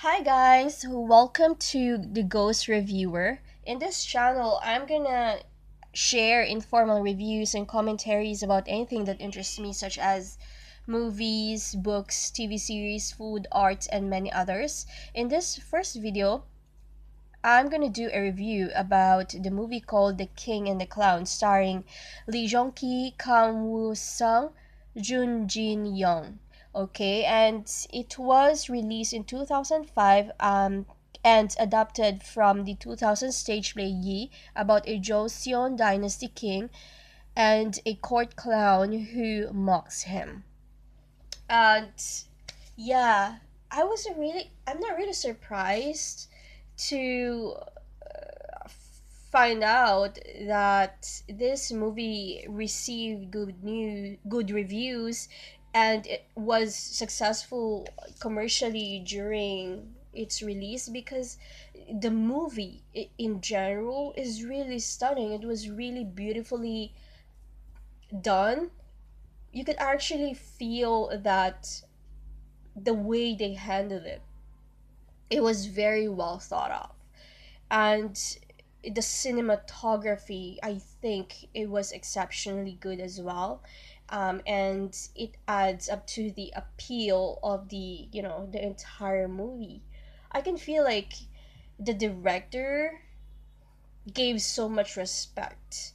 Hi guys, welcome to the Ghost Reviewer. In this channel, I'm gonna share informal reviews and commentaries about anything that interests me, such as movies, books, TV series, food, arts, and many others. In this first video, I'm gonna do a review about the movie called The King and the Clown, starring Lee Jong-ki, Kang Woo-sung, Jun Jin-young. Okay, and it was released in 2005 and adapted from the 2000 stage play Yi about a Joseon dynasty king and a court clown who mocks him. And yeah, I'm not really surprised to find out that this movie received good reviews, and it was successful commercially during its release because the movie in general is really stunning. It was really beautifully done. You could actually feel that the way they handled it was very well thought of, and the cinematography, I think it was exceptionally good as well. And it adds up to the appeal of the entire movie. I can feel like the director gave so much respect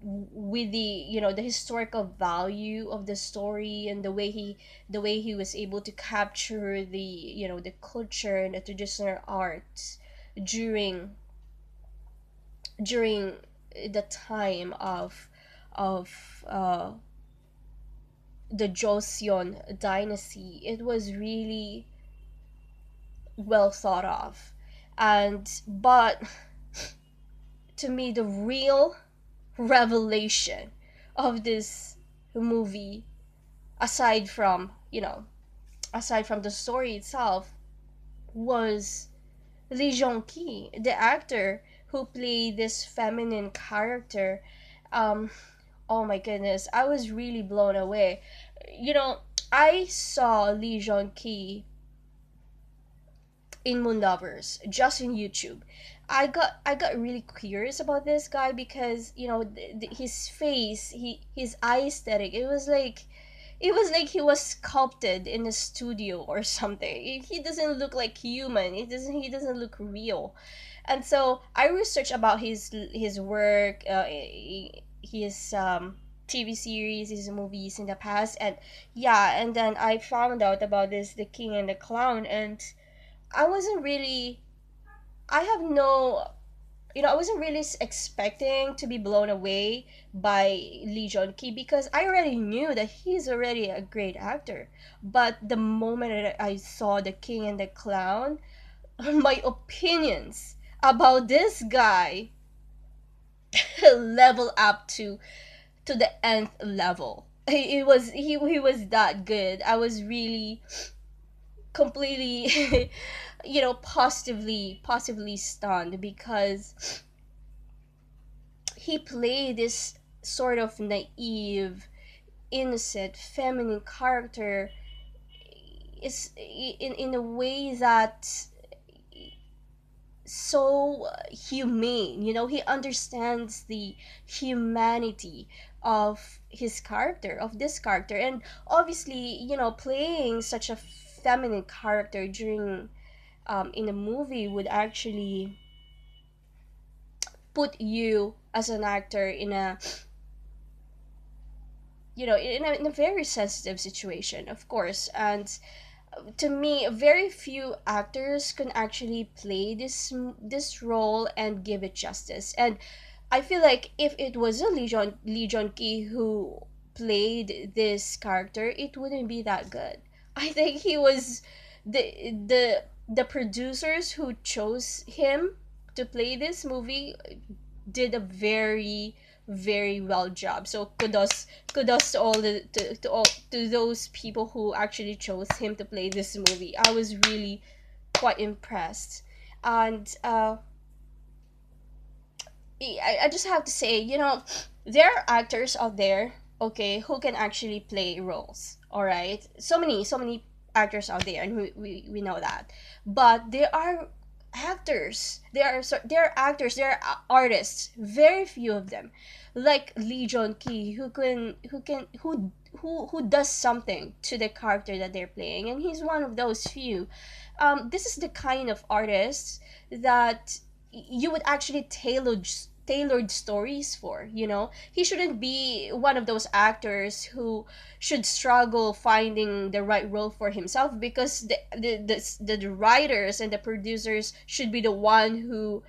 with the historical value of the story, and the way he was able to capture the culture and the traditional arts during during the time of the Joseon dynasty. It was really well thought of, and but to me, the real revelation of this movie, aside from aside from the story itself, was Lee Jong-ki, the actor who played this feminine character. Um, oh my goodness, I was really blown away. You know, I saw Lee Jong-ki in Moonlovers just in YouTube. I got really curious about this guy because his face, his eye aesthetic. It was like he was sculpted in a studio or something. He doesn't look like human. He doesn't look real. And so I researched about his work, his TV series, his movies in the past, and yeah, and then I found out about this, The King and the Clown, and I wasn't really, I have no, I wasn't really expecting to be blown away by Lee Jong Ki because I already knew that he's already a great actor. But the moment that I saw The King and the Clown, my opinions about this guy level up to the nth level. He was that good. I was really completely positively stunned because he played this sort of naive, innocent, feminine character is in a way that so humane. He understands the humanity of his character, of this character, and obviously, playing such a feminine character during in a movie would actually put you as an actor in a very sensitive situation, of course. And to me, very few actors can actually play this role and give it justice. And I feel like if it was a Lee Jong Ki who played this character, it wouldn't be that good. I think he was the producers who chose him to play this movie did a very very well job. So kudos to all to those people who actually chose him to play this movie. I was really quite impressed. And I just have to say, there are actors out there, okay, who can actually play roles. All right, so many actors out there, and we know that. But there are actors, there are actors, there are artists, very few of them, like Lee Jong Ki, who does something to the character that they're playing, and he's one of those few. This is the kind of artist that you would actually tailored stories for. He shouldn't be one of those actors who should struggle finding the right role for himself, because the writers and the producers should be the one who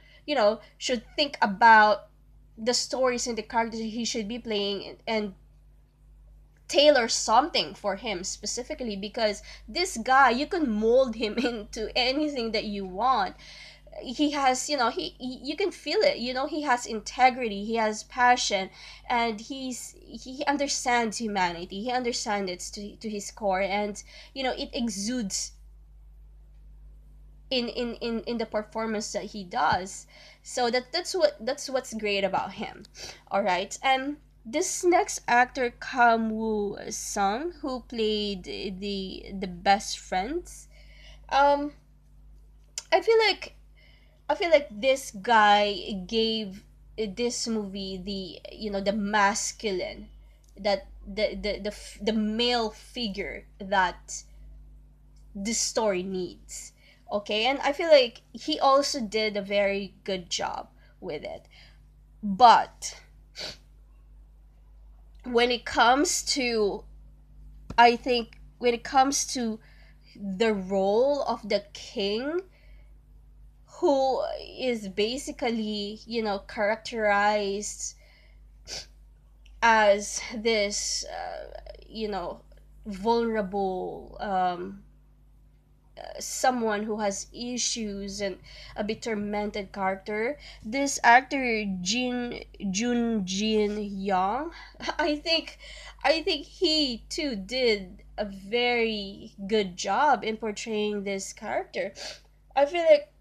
should think about the stories and the characters he should be playing, and tailor something for him specifically, because this guy, you can mold him into anything that you want. He has, you can feel it. He has integrity, he has passion, and he understands humanity, he understands it to his core, and it exudes in the performance that he does. So that's what's great about him. All right. And this next actor, Kam Woo Sung, who played the best friends, um i feel like I feel like this guy gave this movie the masculine, that the male figure that this story needs. Okay, and I feel like he also did a very good job with it. But when it comes to, I think, when it comes to the role of the king, who is basically, characterized as this, vulnerable, someone who has issues and a bit tormented character. This actor, Jin Young, I think he too did a very good job in portraying this character. I feel like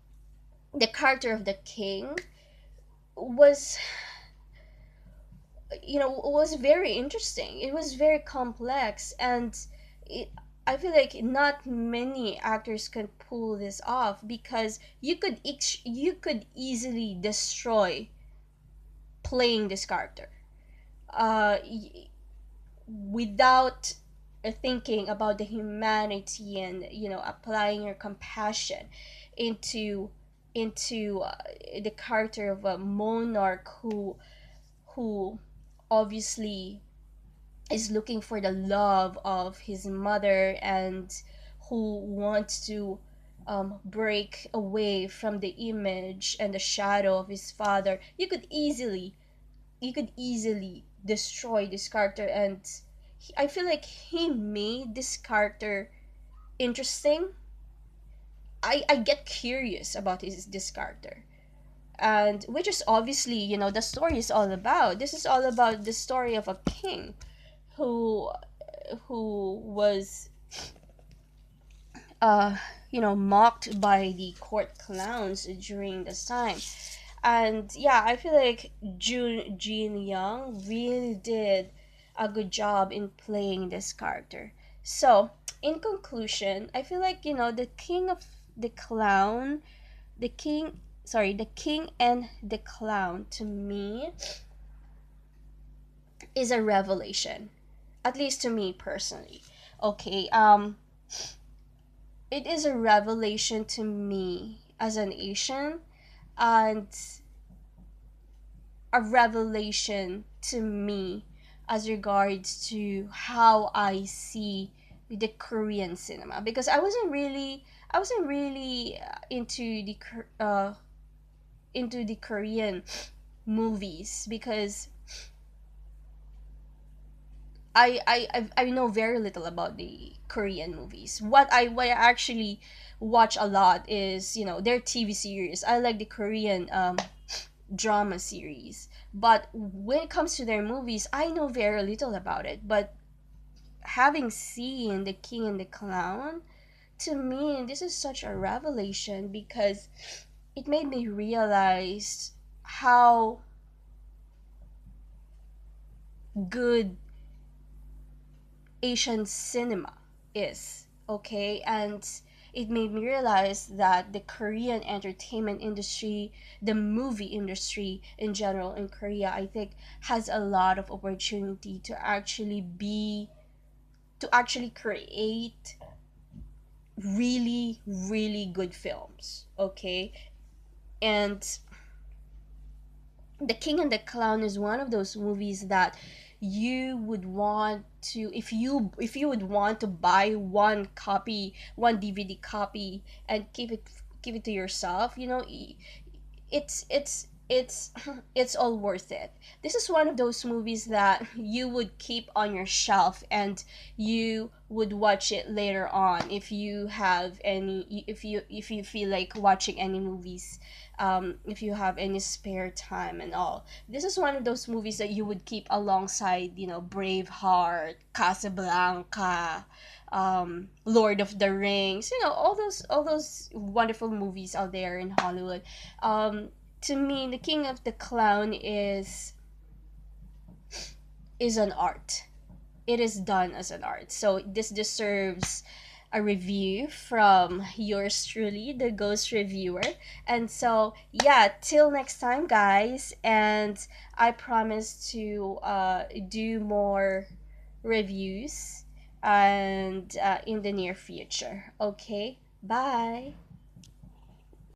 the character of the king was was very interesting. It was very complex, and it, I feel like not many actors can pull this off, because you could easily destroy playing this character, y- without thinking about the humanity, and applying your compassion into into the character of a monarch who obviously is looking for the love of his mother, and who wants to break away from the image and the shadow of his father. You could easily destroy this character, and I feel like he made this character interesting. I get curious about this character, and which is obviously, the story is all about. This is all about the story of a king who was uh mocked by the court clowns during this time. And yeah, I feel like Jin Young really did a good job in playing this character. So in conclusion, I feel like, the clown the king the king and the clown, to me, is a revelation, at least to me personally. Okay, it is a revelation to me as an Asian, and a revelation to me as regards to how I see the Korean cinema, because I wasn't really into the Korean movies, because I know very little about the Korean movies. What I actually watch a lot is, their TV series. I like the Korean drama series. But when it comes to their movies, I know very little about it. But having seen The King and the Clown, to me, this is such a revelation, because it made me realize how good Asian cinema is. okay? And it made me realize that the Korean entertainment industry, the movie industry in general in Korea, I think has a lot of opportunity to actually create really, really good films, okay? And The King and the Clown is one of those movies that you would want to, if you would want to buy one copy, one DVD copy, and keep it to yourself, it's it's all worth it. This is one of those movies that you would keep on your shelf, and you would watch it later on if you have any, if you feel like watching any movies, if you have any spare time and all. This is one of those movies that you would keep alongside, Braveheart, Casablanca, Lord of the Rings, all those wonderful movies out there in Hollywood. To me, The King of the Clown is an art. It is done as an art. So this deserves a review from yours truly, the Ghost Reviewer. And so, yeah, till next time, guys. And I promise to do more reviews and in the near future. Okay, bye.